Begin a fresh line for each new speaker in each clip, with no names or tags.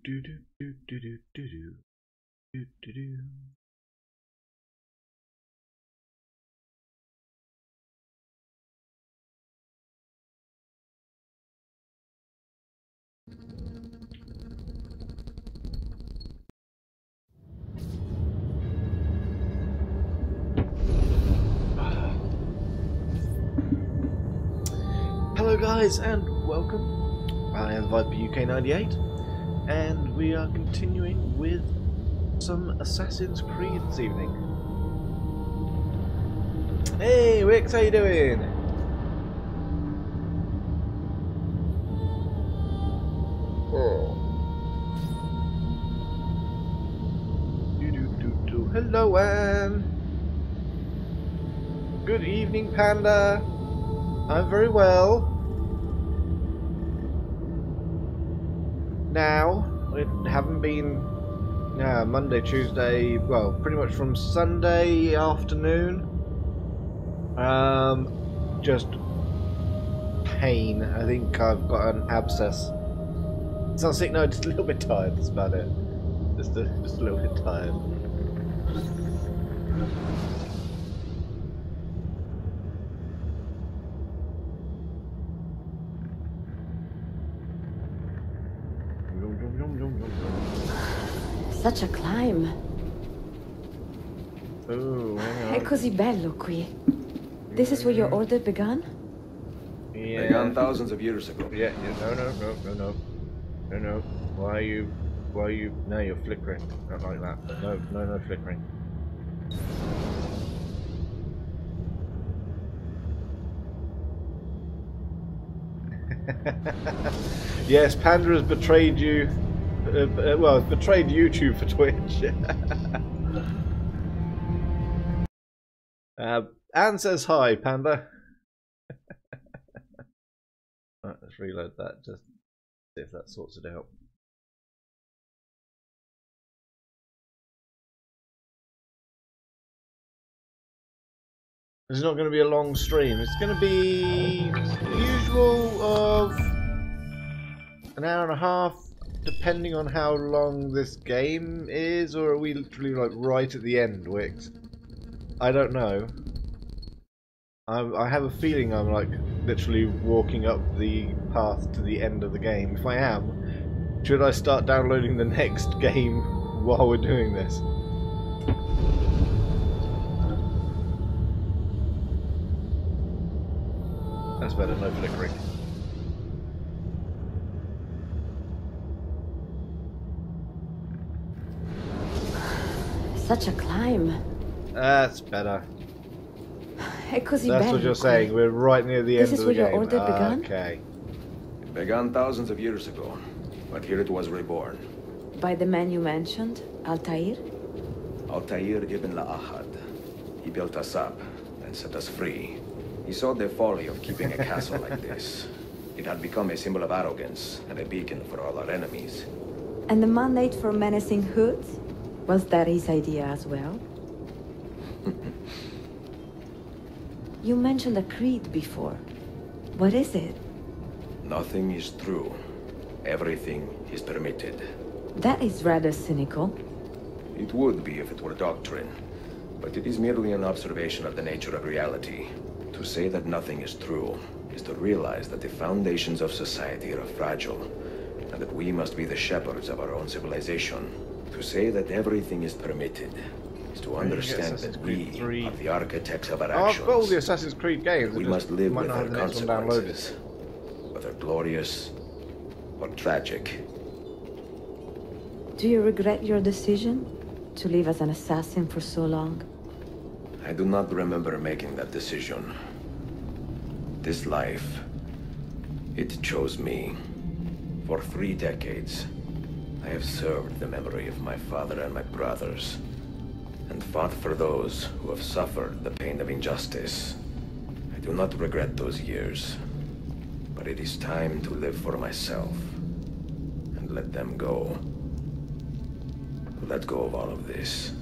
do do do do do do do do do. Hello guys and welcome. I am Viper UK98 and we are continuing with some Assassin's Creed this evening. Hey Wix, how you doing? Oh. Hello Anne. Good evening Panda. I'm very well. Now, it haven't been Monday, Tuesday, well, pretty much from Sunday afternoon. Just pain. I think I've got an abscess. It's not sick, no, just a little bit tired, that's about it. Just a little bit tired.
Such a climb.
Oh,
È così bello qui. This is where your order began?
yeah.
Began thousands of years ago.
Yeah, no. Why are you, no, you're flickering. Not like that. No flickering. Yes, Panda has betrayed you. Well, betrayed YouTube for Twitch. Anne says hi, Panda. Right, let's reload that, just see if that sorts it out. It's not going to be a long stream. It's going to be usual of an hour and a half, depending on how long this game is, or are we literally like right at the end, Wix? I don't know. I have a feeling I'm like literally walking up the path to the end of the game. If I am, should I start downloading the next game while we're doing this? That's better, no flickering.
Such a climb.
That's better.
È così
That's
bello
what you're
qui.
saying. We're right near the end
This
of
is
the
where
game.
your order began?
Okay.
It began thousands of years ago, but here it was reborn.
By the man you mentioned, Altair?
Altair ibn La'ahad. He built us up and set us free. He saw the folly of keeping a castle like this. It had become a symbol of arrogance and a beacon for all our enemies.
And the mandate for menacing hoods? Was that his idea as well? You mentioned a creed before. What is it?
Nothing is true. Everything is permitted.
That is rather cynical.
It would be if it were doctrine, but it is merely an observation of the nature of reality. To say that nothing is true is to realize that the foundations of society are fragile, and that we must be the shepherds of our own civilization. To say that everything is permitted is to understand that we are the architects of our actions.
I've got all the Assassin's Creed games.
We must live
might
with
not
our
have the next one downloaded.
consequences, whether glorious or tragic.
Do you regret your decision to live as an assassin for so long?
I do not remember making that decision. This life, it chose me. For 3 decades, I have served the memory of my father and my brothers, and fought for those who have suffered the pain of injustice. I do not regret those years, but it is time to live for myself, and let them go. Let go of all of this.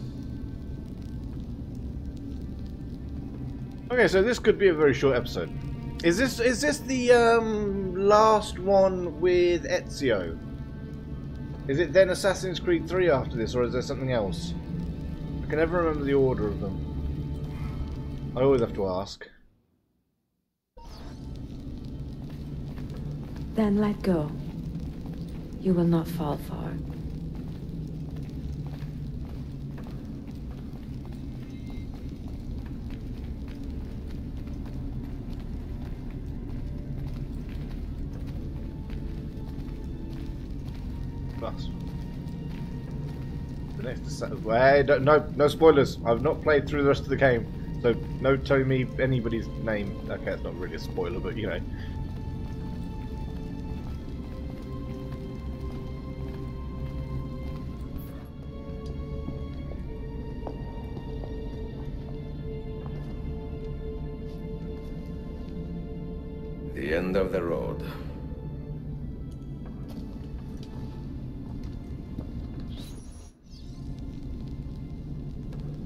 Okay, so this could be a very short episode. Is this the last one with Ezio? Is it then Assassin's Creed 3 after this, or is there something else? I can never remember the order of them. I always have to ask.
Then let go. You will not fall far.
Plus. The next wait, no spoilers. I've not played through the rest of the game, so no telling me anybody's name. Okay, it's not really a spoiler, but you know.
The end of the road.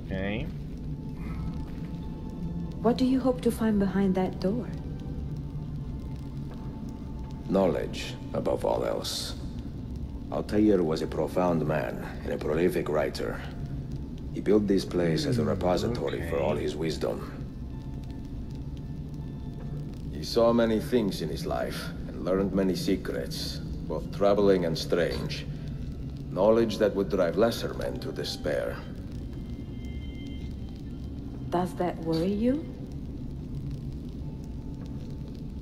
Okay.
What do you hope to find behind that door?
Knowledge, above all else. Altair was a profound man and a prolific writer. He built this place as a repository for all his wisdom. He saw many things in his life and learned many secrets, both troubling and strange. Knowledge that would drive lesser men to despair.
Does that worry you?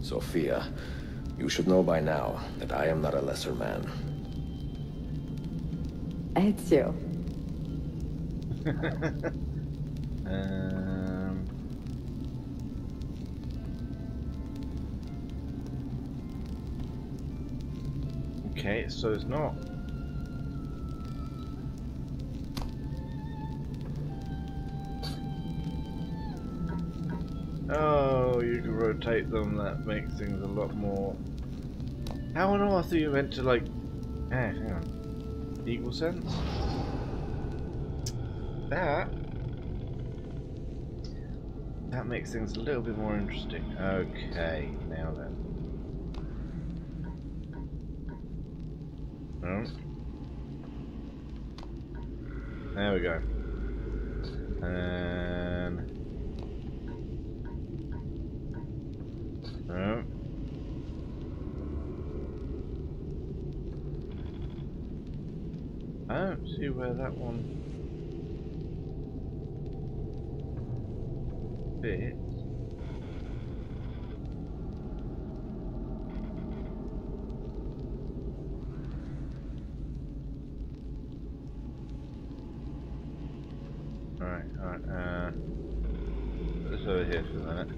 Sophia, you should know by now that I am not a lesser man.
Ezio.
Okay, so it's not. Oh, you can rotate them. That makes things a lot more. How on earth are you meant to like? Hang on. Equal sense. That makes things a little bit more interesting. Okay, now then. Oh. There we go. And oh. I don't see where that one fits. Alright, let's over here for a minute.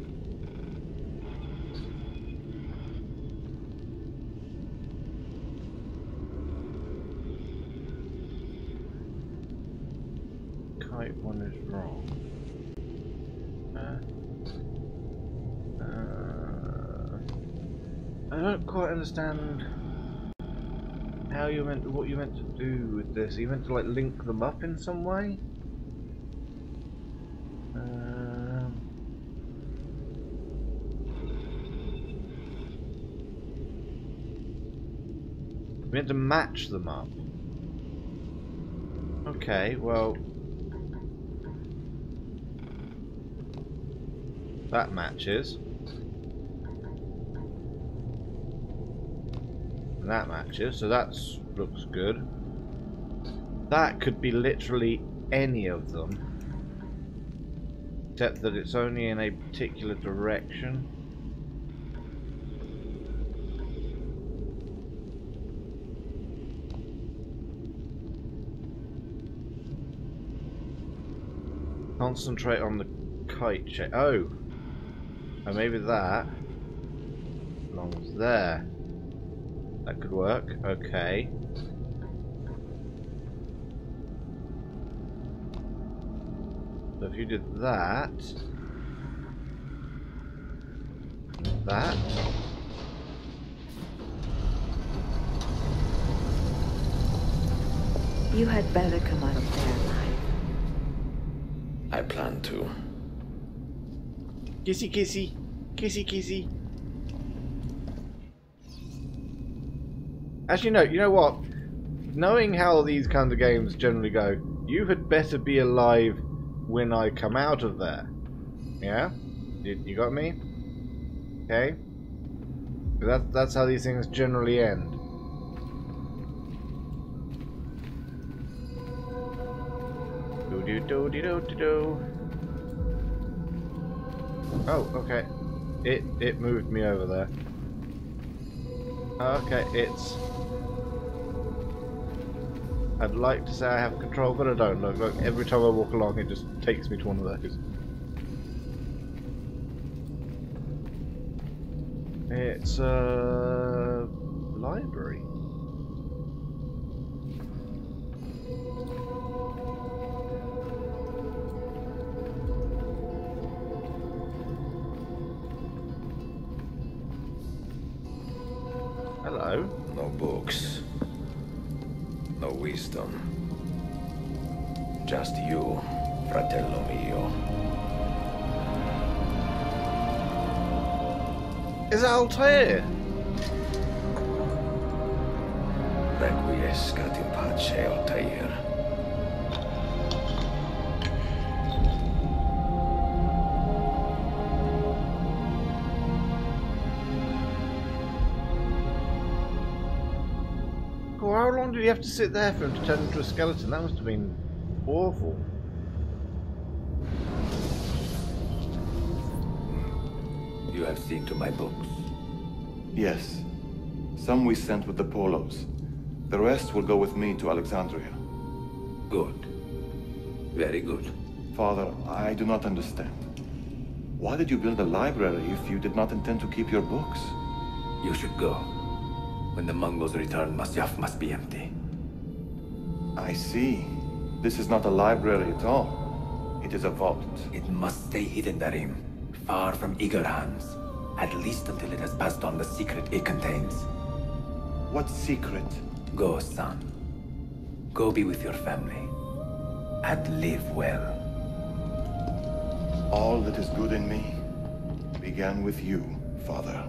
Kite one is wrong. I don't quite understand how what you meant to do with this. Are you meant to like link them up in some way? You meant to match them up. Okay, well, that matches. And that matches, so that looks good. That could be literally any of them, except that it's only in a particular direction. Concentrate on the kite shape. Oh, and maybe that belongs there. That could work. Okay. So if you did that, that.
You had better come out of there alive.
I plan to.
Kissy, kissy, kissy, kissy. Actually, no. You know what? knowing how these kinds of games generally go, you had better be alive when I come out of there. Yeah? You got me? Okay? That's how these things generally end. Do-do-do-do-do-do. Oh, okay. It moved me over there. Okay, it's... I'd like to say I have control, but I don't. Look, every time I walk along, it just takes me to one of those. It's a library. Hello.
No books. No wisdom. Just you, fratello mio.
Is Altair?
Requiescat in pace, Altair.
Oh, how long did he have to sit there for him to turn into a skeleton? That must have been awful.
You have seen to my books.
Yes. Some we sent with the Polos. The rest will go with me to Alexandria.
Good. Very good.
Father, I do not understand. Why did you build a library if you did not intend to keep your books?
You should go. When the Mongols return, Masyaf must be empty.
I see. This is not a library at all. It is a vault.
It must stay hidden, Darim. Far from eager hands. At least until it has passed on the secret it contains.
What secret?
Go, son. Go be with your family. And live well.
All that is good in me began with you, Father.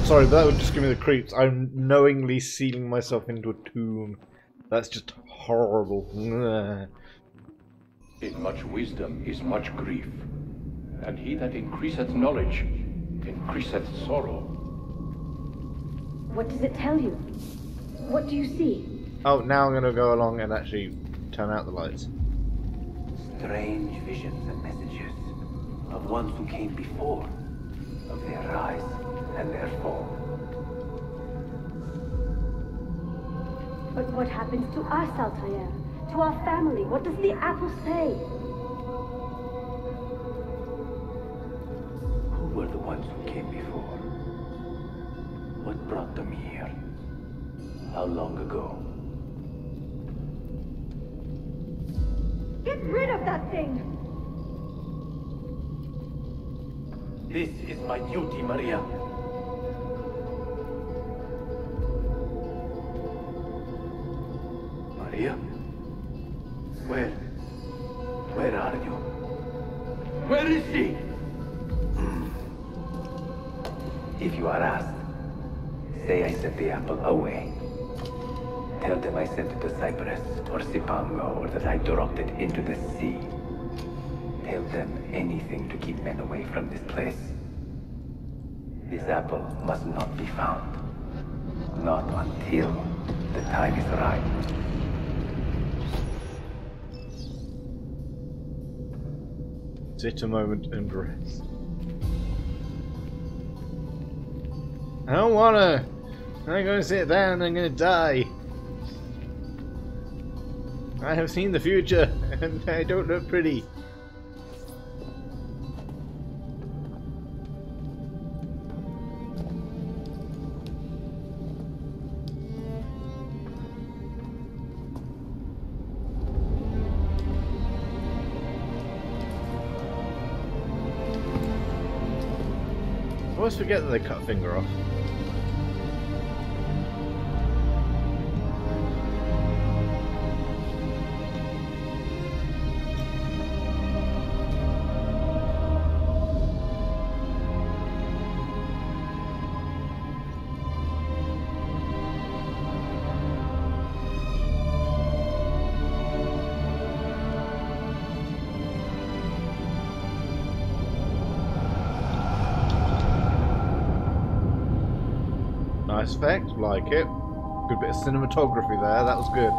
Sorry, but that would just give me the creeps. I'm knowingly sealing myself into a tomb. That's just horrible.
In much wisdom is much grief, and he that increaseth knowledge increaseth sorrow.
What does it tell you? What do you see?
Oh, now I'm going to go along and actually turn out the lights.
Strange visions and messages of ones who came before, of their rise and their fall.
But what happens to us, Altair? To our family? What does the apple say?
Who were the ones who came before? What brought them here? How long ago?
Get rid of that thing!
This is my duty, Maria. Maria? Where are you? Where is she? If you are asked, say I sent the apple away. Tell them I sent it to Cyprus or Cipango, or that I dropped it into the sea. Tell them anything to keep men away from this place. This apple must not be found. Not until the time is right.
Sit a moment and rest. I don't wanna. I'm gonna sit down and I'm gonna die. I have seen the future and I don't look pretty. I always forget that they cut a finger off. Nice effect, like it. Good bit of cinematography there, that was good.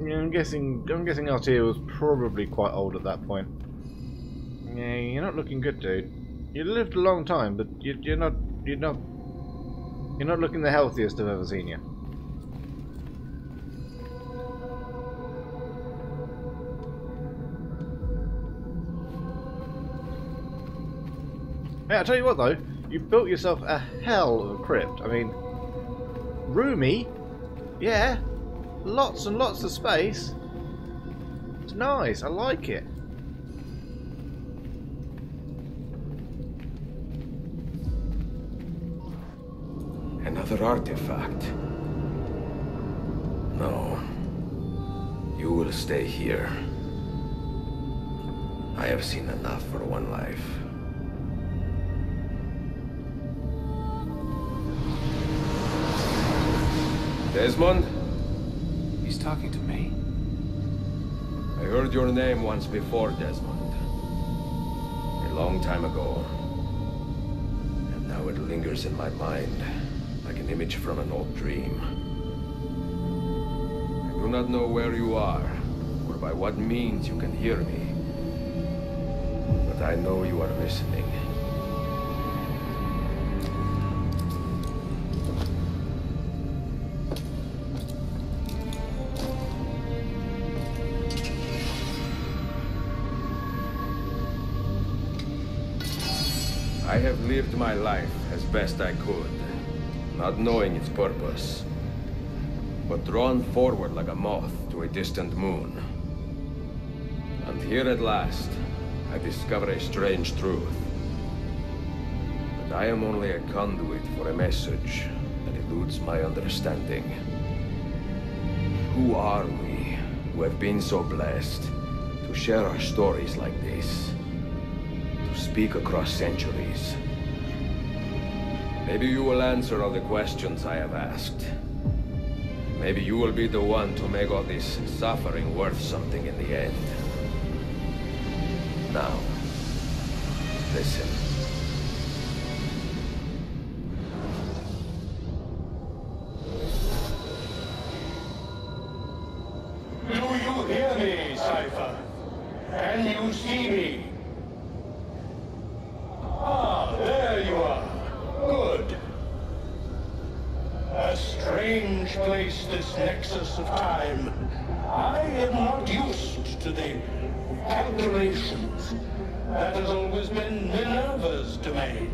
Yeah, I'm guessing Altair was probably quite old at that point. Yeah, you're not looking good, dude. You lived a long time, but you're not looking the healthiest I've ever seen you. Hey, I'll tell you what though, you built yourself a hell of a crypt. I mean, roomy, yeah, lots and lots of space. It's nice, I like it.
Another artifact. No. You will stay here. I have seen enough for one life. Desmond?
He's talking to me.
I heard your name once before, Desmond. A long time ago. And now it lingers in my mind, like an image from an old dream. I do not know where you are, or by what means you can hear me. But I know you are listening. I have lived my life as best I could, not knowing its purpose, but drawn forward like a moth to a distant moon. And here at last, I discover a strange truth. That I am only a conduit for a message that eludes my understanding. Who are we, who have been so blessed to share our stories like this? Speak across centuries. Maybe you will answer all the questions I have asked. Maybe you will be the one to make all this suffering worth something in the end. Now, listen.
Do you hear me, Cypher? Can you see me? Ah, there you are. Good. A strange place, this nexus of time. I am not used to the calculations. That has always been Minerva's domain.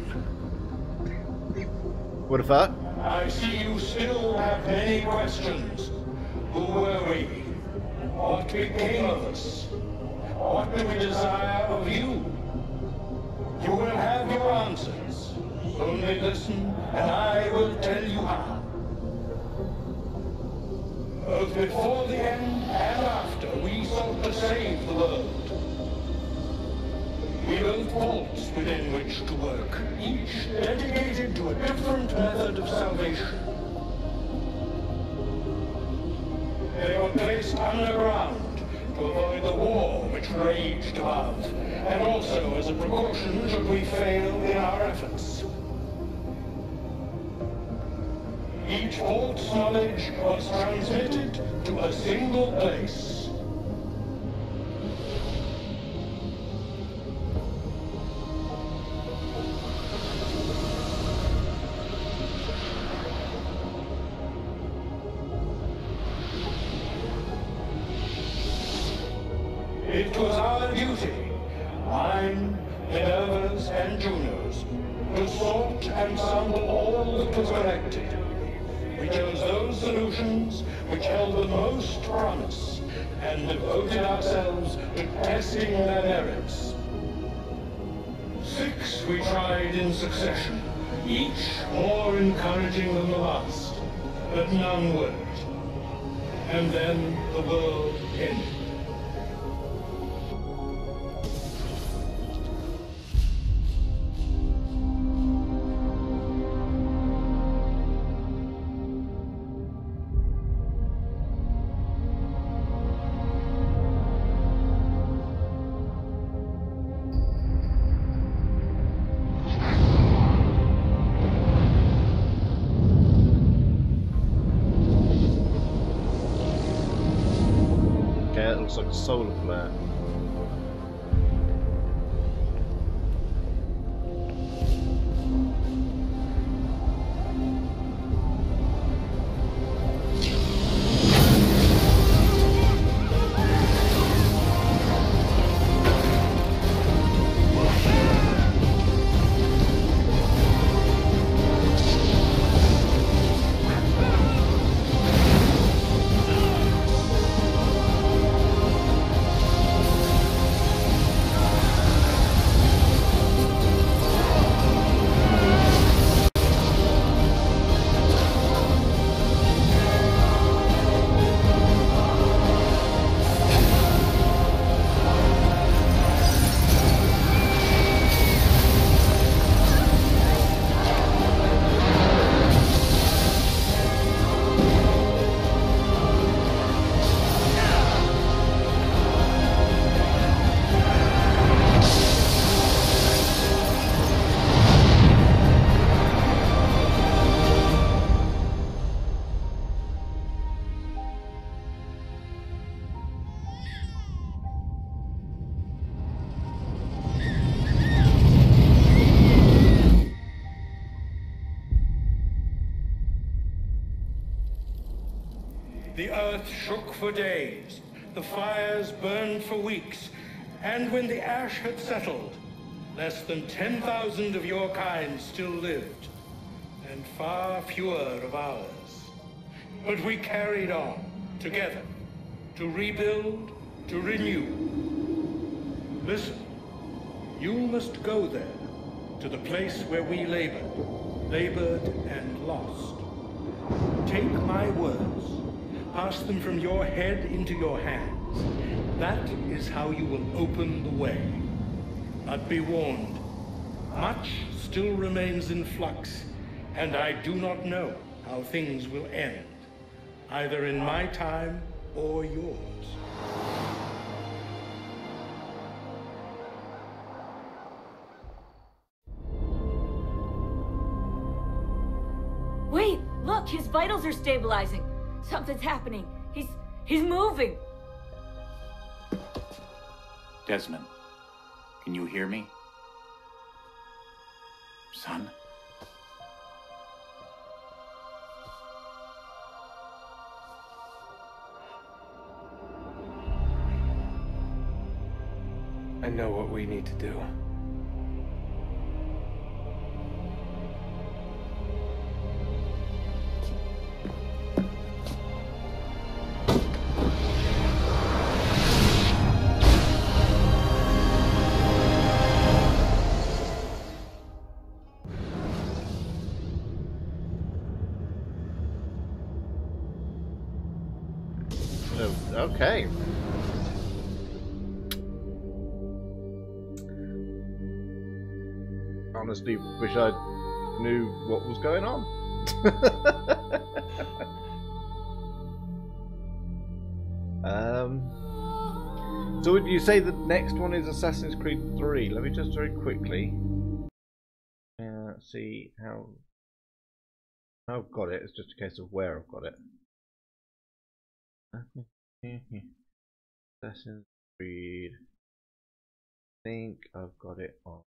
What if that?
I see you still have many questions. Who were we? What became of us? What do we desire of you? You will have your answers. Only listen, and I will tell you how. Both before the end and after, we sought to save the world. We built vaults within which to work, each dedicated to a different method of salvation. They were placed underground to avoid the war which raged above, and also as a precaution should we fail in our efforts. Each vault's knowledge was transmitted to a single place. It was our duty, mine, Minerva's, and Juno's, to sort and sample all that was collected. We chose those solutions which held the most promise, and devoted ourselves to testing their merits. 6 we tried in succession, each more encouraging than the last, but none worked. And then the world ended.
looks like a solar flare.
The earth shook for days, the fires burned for weeks, and when the ash had settled, less than 10,000 of your kind still lived, and far fewer of ours. But we carried on, together, to rebuild, to renew. Listen, you must go there, to the place where we labored and lost. Take my words. Pass them from your head into your hands. That is how you will open the way. But be warned, much still remains in flux, and I do not know how things will end, either in my time or yours.
Wait, look, his vitals are stabilizing. Something's happening. He's moving.
Desmond, can you hear me? Son?
I know what we need to do.
Okay. Honestly, wish I knew what was going on. So would you say the next one is Assassin's Creed 3? Let me just very quickly see how I've got it. It's just a case of where I've got it. Assassin's Creed. I think I've got it on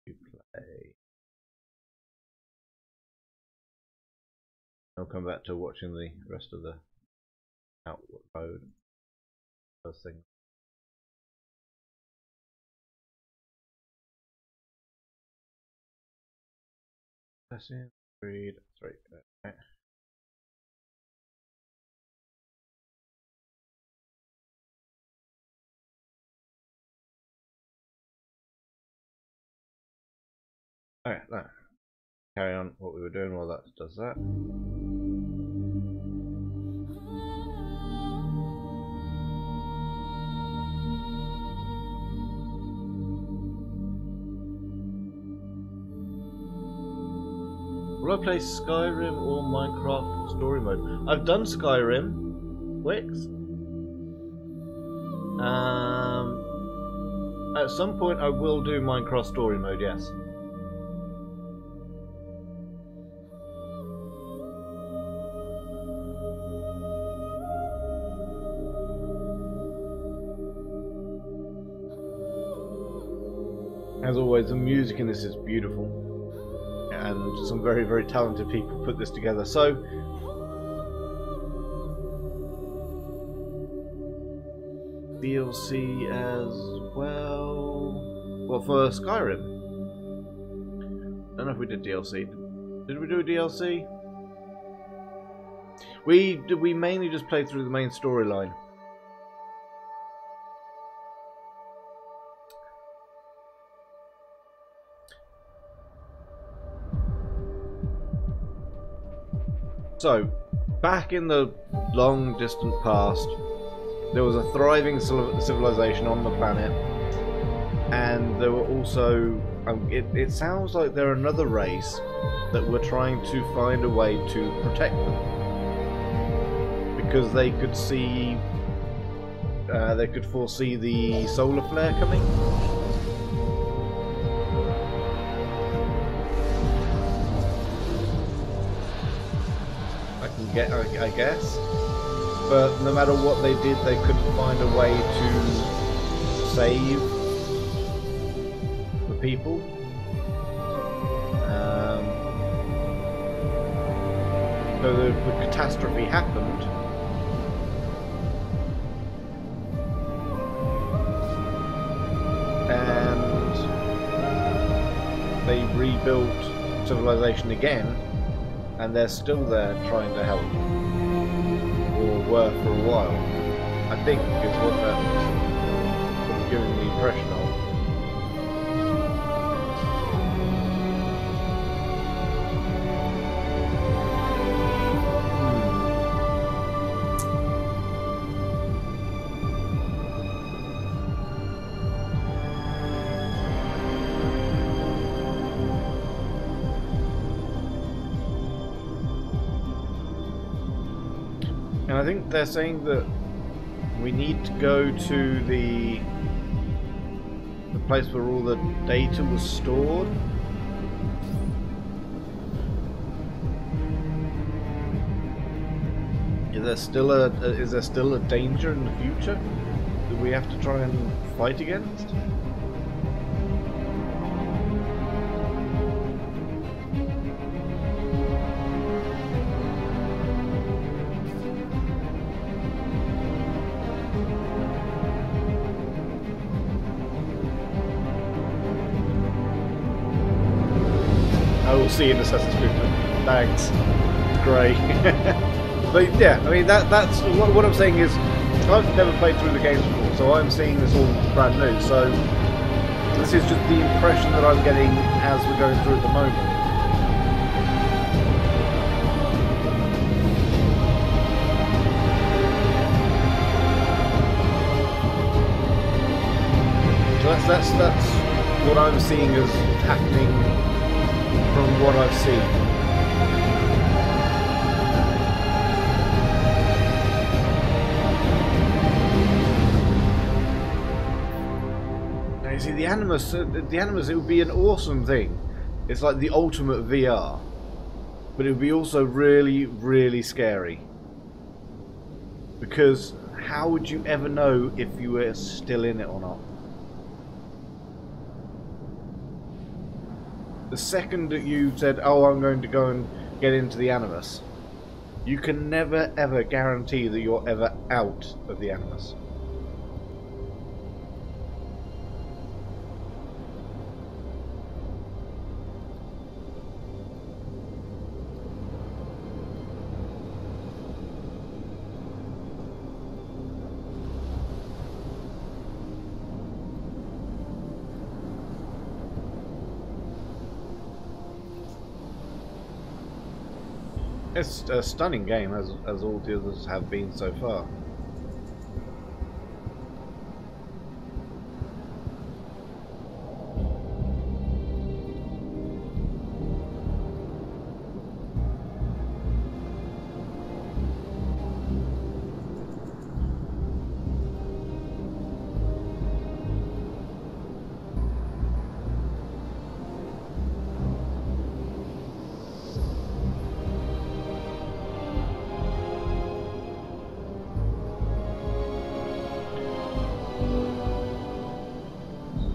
Uplay. I'll come back to watching the rest of the Outward Road. Those things. Assassin's Creed 3. Okay. Alright, now carry on what we were doing while that does that. Will I play Skyrim or Minecraft story mode? I've done Skyrim, Wix. At some point I will do Minecraft story mode, yes. As always, the music in this is beautiful, and some very, very talented people put this together. So, DLC as well. Well, for Skyrim. I don't know if we did DLC. Did we do a DLC? We mainly just played through the main storyline. So, back in the long distant past, there was a thriving civilization on the planet, and there were also it sounds like they're another race that were trying to find a way to protect them, because they could see they could foresee the solar flare coming. I guess, but no matter what they did, they couldn't find a way to save the people. So the catastrophe happened, and they rebuilt civilization again. And they're still there trying to help, or were for a while, I think, is what that's giving the impression of. And I think they're saying that we need to go to the place where all the data was stored. Is there still a danger in the future that we have to try and fight against? We'll see in Assassin's Creed. Thanks. Great. But yeah, I mean that's what I'm saying is I've never played through the games before, so I'm seeing this all brand new. So this is just the impression that I'm getting as we're going through at the moment. So that's what I'm seeing as happening from what I've seen. Now you see the Animus, it would be an awesome thing. It's like the ultimate VR, but it would be also really, really scary. Because how would you ever know if you were still in it or not? The second that you said, oh, I'm going to go and get into the Animus, you can never ever guarantee that you're ever out of the Animus. It's a stunning game, as all the others have been so far.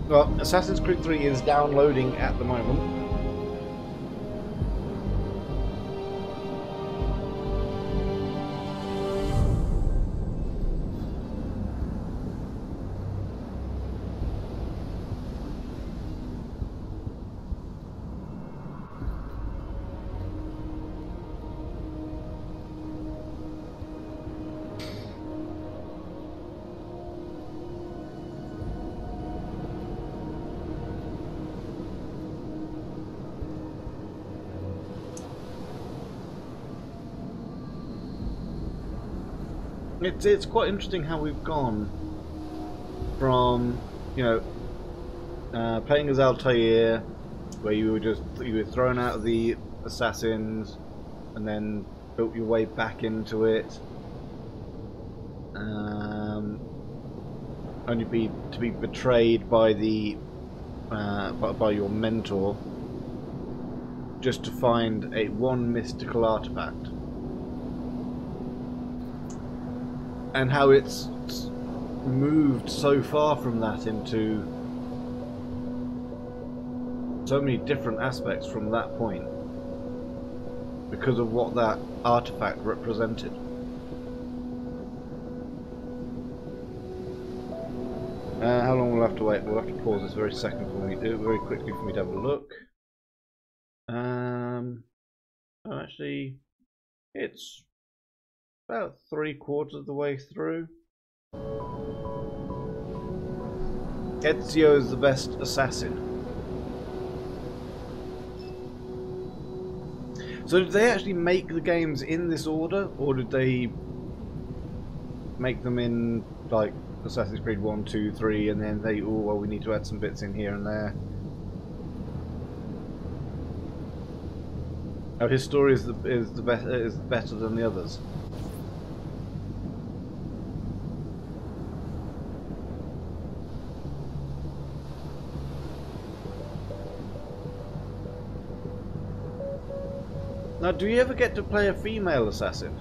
Well, Assassin's Creed 3 is downloading at the moment. It's quite interesting how we've gone from, you know, playing as Altair, where you were thrown out of the assassins, and then built your way back into it, only to be betrayed by the by your mentor, just to find one mystical artifact. And how it's moved so far from that into so many different aspects from that point because of what that artifact represented. How long we'll have to wait? We'll have to pause this very quickly for me to have a look. Oh, actually, it's about 3/4 of the way through. Ezio is the best assassin. So did they actually make the games in this order, or did they make them in like Assassin's Creed 1, 2, 3, and then they, oh well, we need to add some bits in here and there? Oh, his story is better than the others. Now, do you ever get to play a female assassin?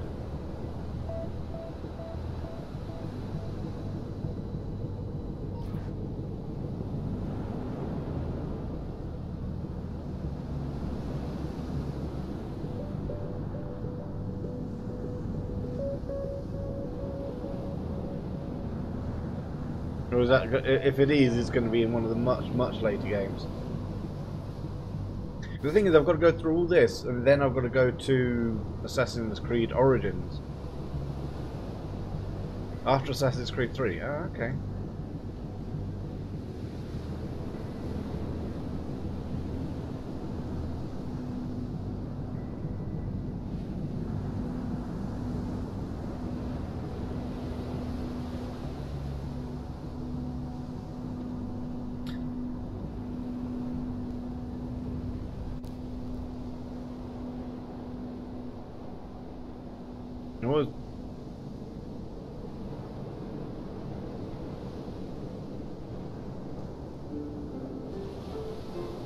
Or is that, if it is, it's going to be in one of the much later games? The thing is, I've got to go through all this, and then I've got to go to Assassin's Creed Origins. After Assassin's Creed 3. Oh, okay.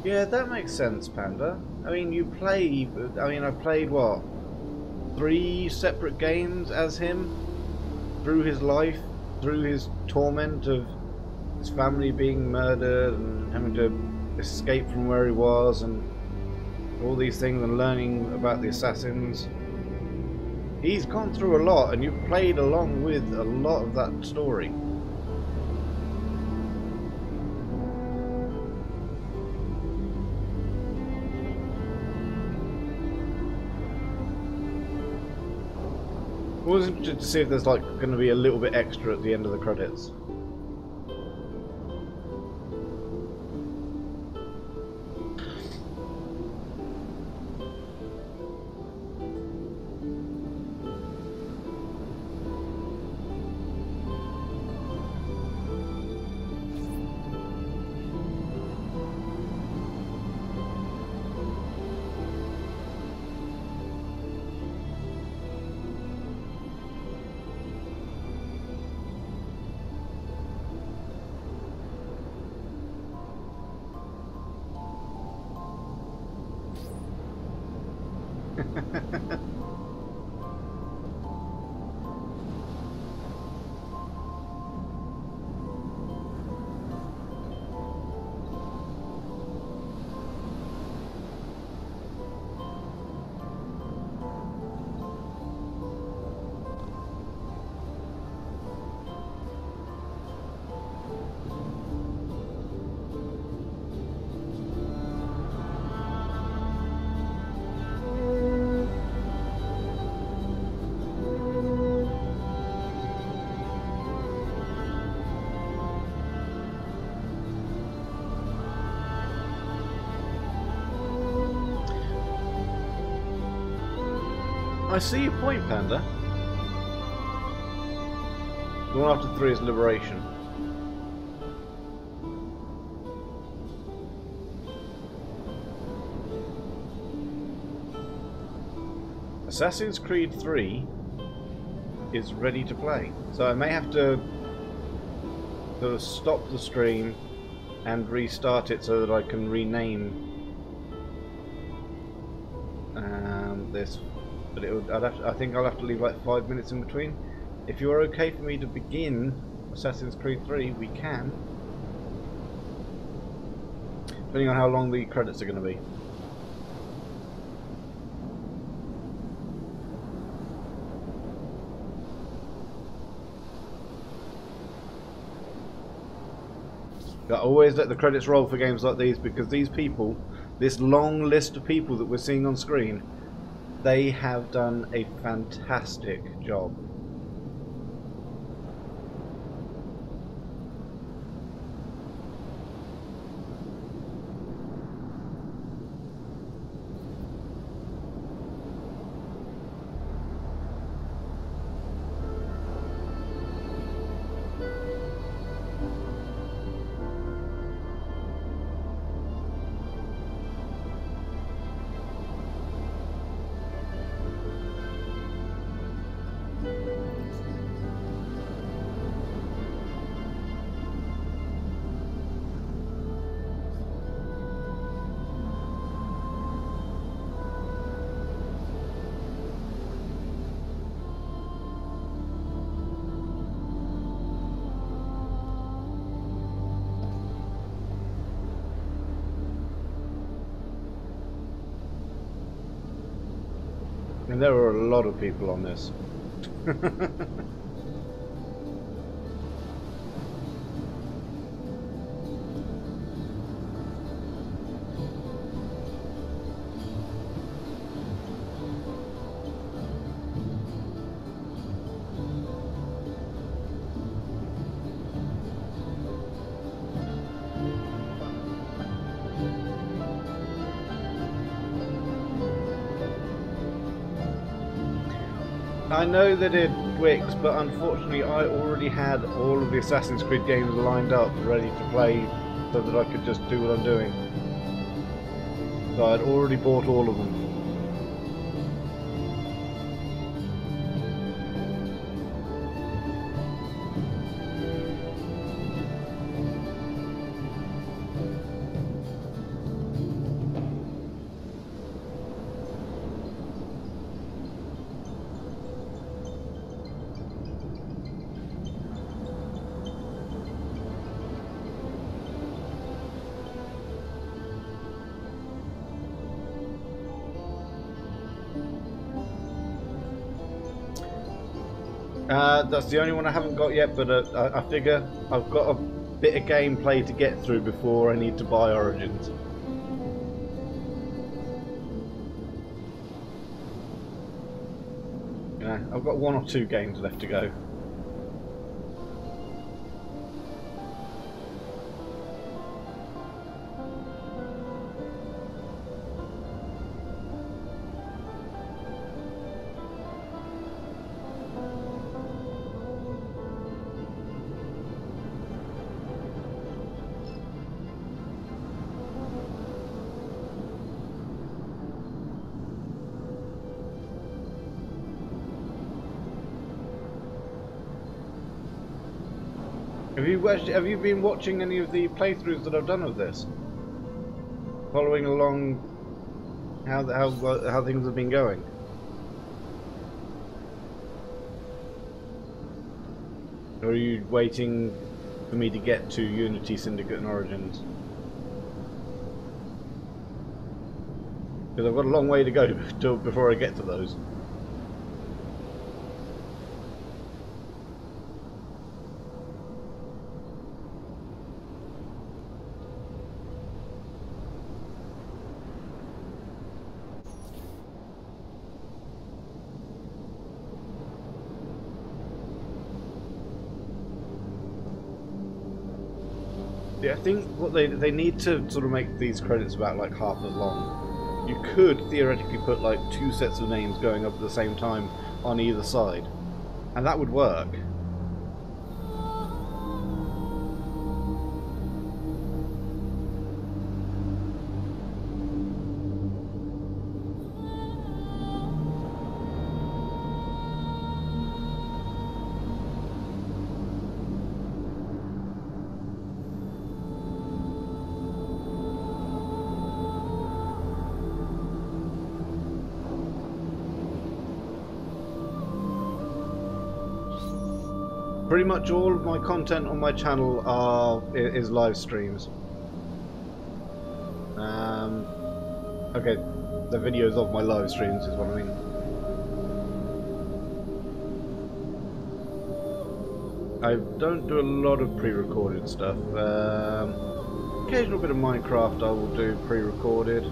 Yeah, that makes sense, Panda. I mean, I played, what, 3 separate games as him? Through his life, through his torment of his family being murdered and having to escape from where he was and all these things, and learning about the assassins. He's gone through a lot, and you've played along with a lot of that story. I was interested to see if there's like going to be a little bit extra at the end of the credits. I see your point, Panda. The one after 3 is Liberation. Assassin's Creed 3 is ready to play, so I may have to sort of stop the stream and restart it so that I can rename this. But I think I'll have to leave like 5 minutes in between. If you're okay for me to begin Assassin's Creed 3, we can. Depending on how long the credits are going to be. I always let the credits roll for games like these because these people, this long list of people that we're seeing on screen, they have done a fantastic job. And there were a lot of people on this. I know that it Wix, but unfortunately I already had all of the Assassin's Creed games lined up ready to play so that I could just do what I'm doing. So I'd already bought all of them. That's the only one I haven't got yet, but I figure I've got a bit of gameplay to get through before I need to buy Origins. Yeah, I've got 1 or 2 games left to go. Have you been watching any of the playthroughs that I've done of this? Following along how things have been going? Or are you waiting for me to get to Unity, Syndicate and Origins? Because I've got a long way to go before I get to those. Yeah, I think what they need to sort of make these credits about like half as long. you could theoretically put like 2 sets of names going up at the same time on either side, and that would work. Pretty much all of my content on my channel is live streams. Okay, the videos of my live streams is what I mean. I don't do a lot of pre-recorded stuff. Occasional bit of Minecraft I will do pre-recorded.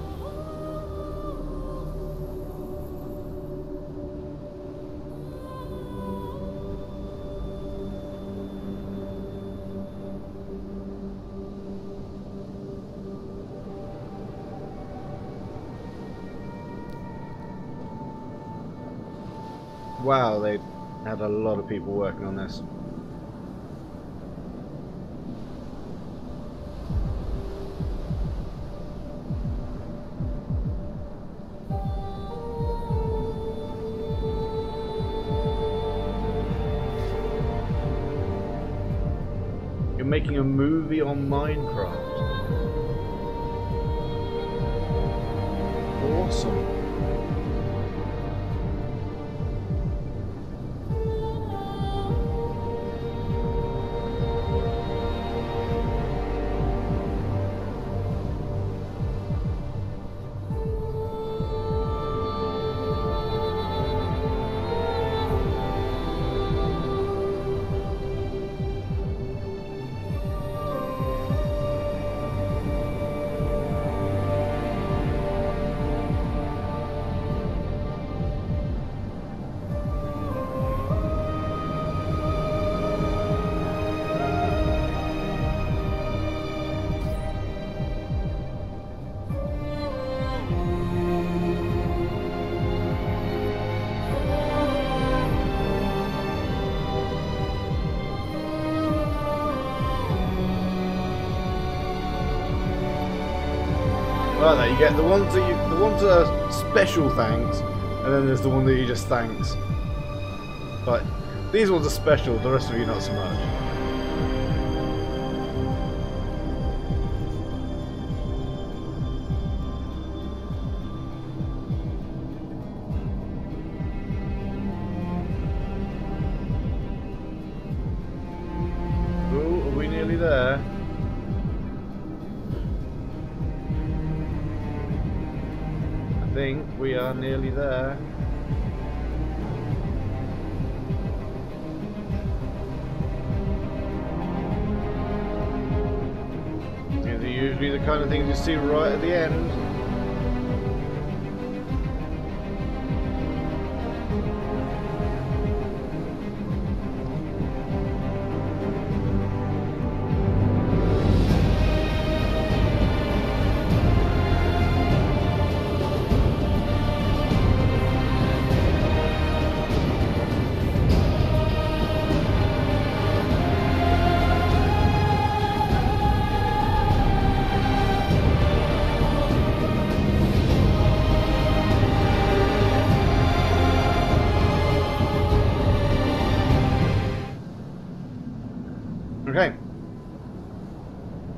Wow, they had a lot of people working on this. You're making a movie on Minecraft. Awesome. Like that, you get the ones that are special thanks, and then there's the one that you just thanks. But these ones are special, the rest of you not so much. Ooh, are we nearly there? I think we are nearly there. These are usually the kind of things you see right at the end. Okay.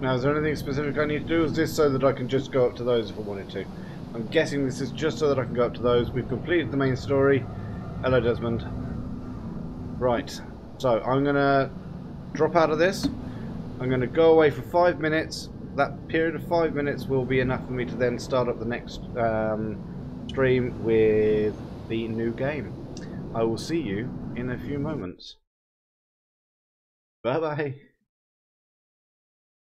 Now, is there anything specific I need to do? Is this so that I can just go up to those if I wanted to? I'm guessing this is just so that I can go up to those. We've completed the main story. Hello, Desmond. Right. So, I'm going to drop out of this. I'm going to go away for 5 minutes. That period of 5 minutes will be enough for me to then start up the next stream with the new game. I will see you in a few moments. Bye-bye.